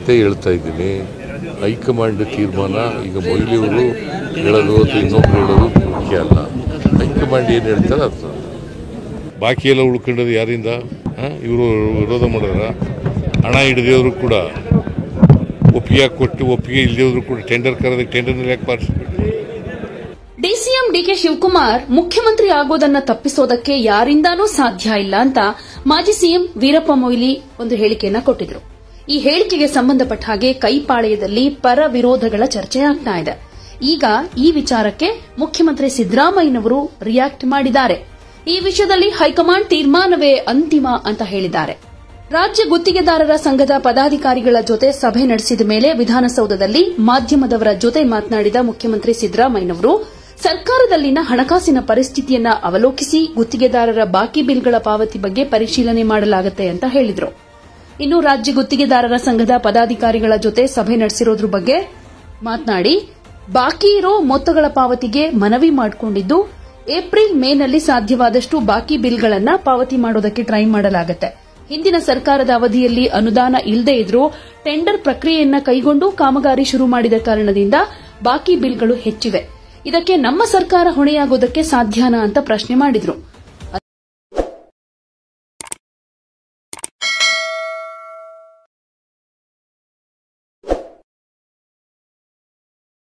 ಮತ್ತೆ ಹೇಳ್ತಾ ಇದ್ದೀನಿ, ಹೈಕಮಾಂಡ್ ತೀರ್ಮಾನ. ಈಗ ಮೊಯ್ಲಿಯವರು ಹೇಳೋದು ಅಥವಾ ಇನ್ನೊಬ್ರು ಹೇಳೋದು ಮುಖ್ಯ ಅಲ್ಲ. ಹೈಕಮಾಂಡ್ ಏನು ಹೇಳ್ತಾರೆ ಅದು. ಬಾಕಿ ಎಲ್ಲ ಉಳ್ಕೊಂಡದ್ದು ಯಾರಿಂದ? ಇವರು ವಿರೋಧ ಮಾಡಿದ್ರ ಹಣ ಹಿಡಿದವರು ಕೂಡ ಒಪ್ಪಿಗೆ ಕೊಟ್ಟು ಒಪ್ಪಿಗೆ ಇಲ್ಲದವರು ಕೂಡ ಟೆಂಡರ್ ಕರೆದ ಟೆಂಡರ್ನಲ್ಲಿ ಯಾಕೆ ಪಾರ್ಟಿಸಿಪೇಟ್? ಡಿಸಿಎಂ ಡಿಕೆ ಶಿವಕುಮಾರ್ ಮುಖ್ಯಮಂತ್ರಿ ಆಗೋದನ್ನ ತಪ್ಪಿಸೋದಕ್ಕೆ ಯಾರಿಂದಾನೂ ಸಾಧ್ಯ ಇಲ್ಲ ಅಂತ ಮಾಜಿ ಸಿಎಂ ವೀರಪ್ಪ ಮೊಯ್ಲಿ ಒಂದು ಹೇಳಿಕೆಯನ್ನ ಕೊಟ್ಟಿದ್ರು. ಈ ಹೇಳಿಕೆಗೆ ಸಂಬಂಧಪಟ್ಟ ಹಾಗೆ ಕೈಪಾಳ್ಯದಲ್ಲಿ ಪರ ವಿರೋಧಗಳ ಚರ್ಚೆ ಆಗ್ತಾ ಇದೆ. ಈಗ ಈ ವಿಚಾರಕ್ಕೆ ಮುಖ್ಯಮಂತ್ರಿ ಸಿದ್ದರಾಮಯ್ಯನವರು ರಿಯಾಕ್ಟ್ ಮಾಡಿದ್ದಾರೆ. ಈ ವಿಷಯದಲ್ಲಿ ಹೈಕಮಾಂಡ್ ತೀರ್ಮಾನವೇ ಅಂತಿಮ ಅಂತ ಹೇಳಿದ್ದಾರೆ. ರಾಜ್ಯ ಗುತ್ತಿಗೆದಾರರ ಸಂಘದ ಪದಾಧಿಕಾರಿಗಳ ಜೊತೆ ಸಭೆ ನಡೆಸಿದ ಮೇಲೆ ವಿಧಾನಸೌಧದಲ್ಲಿ ಮಾಧ್ಯಮದವರ ಜೊತೆ ಮಾತನಾಡಿದ ಮುಖ್ಯಮಂತ್ರಿ ಸಿದ್ದರಾಮಯ್ಯನವರು ಸರ್ಕಾರದಲ್ಲಿನ ಹಣಕಾಸಿನ ಪರಿಸ್ಥಿತಿಯನ್ನ ಅವಲೋಕಿಸಿ ಗುತ್ತಿಗೆದಾರರ ಬಾಕಿ ಬಿಲ್ಗಳ ಪಾವತಿ ಬಗ್ಗೆ ಪರಿಶೀಲನೆ ಮಾಡಲಾಗುತ್ತೆ ಅಂತ ಹೇಳಿದರು. ಇನ್ನು ರಾಜ್ಯ ಗುತ್ತಿಗೆದಾರರ ಸಂಘದ ಪದಾಧಿಕಾರಿಗಳ ಜೊತೆ ಸಭೆ ನಡೆಸಿರೋದ್ರ ಬಗ್ಗೆ ಮಾತನಾಡಿ ಬಾಕಿ ಇರೋ ಮೊತ್ತಗಳ ಪಾವತಿಗೆ ಮನವಿ ಮಾಡಿಕೊಂಡಿದ್ದು ಏಪ್ರಿಲ್ ಮೇನಲ್ಲಿ ಸಾಧ್ಯವಾದಷ್ಟು ಬಾಕಿ ಬಿಲ್ಗಳನ್ನು ಪಾವತಿ ಮಾಡೋದಕ್ಕೆ ಟ್ರೈ ಮಾಡಲಾಗುತ್ತೆ. ಹಿಂದಿನ ಸರ್ಕಾರದ ಅವಧಿಯಲ್ಲಿ ಅನುದಾನ ಇಲ್ಲದೇ ಇದ್ರೂ ಟೆಂಡರ್ ಪ್ರಕ್ರಿಯೆಯನ್ನ ಕೈಗೊಂಡು ಕಾಮಗಾರಿ ಶುರು ಮಾಡಿದ ಕಾರಣದಿಂದ ಬಾಕಿ ಬಿಲ್ಗಳು ಹೆಚ್ಚಿವೆ. ಇದಕ್ಕೆ ನಮ್ಮ ಸರ್ಕಾರ ಹೊಣೆಯಾಗೋದಕ್ಕೆ ಸಾಧ್ಯನಾ ಅಂತ ಪ್ರಶ್ನೆ ಮಾಡಿದ್ರು.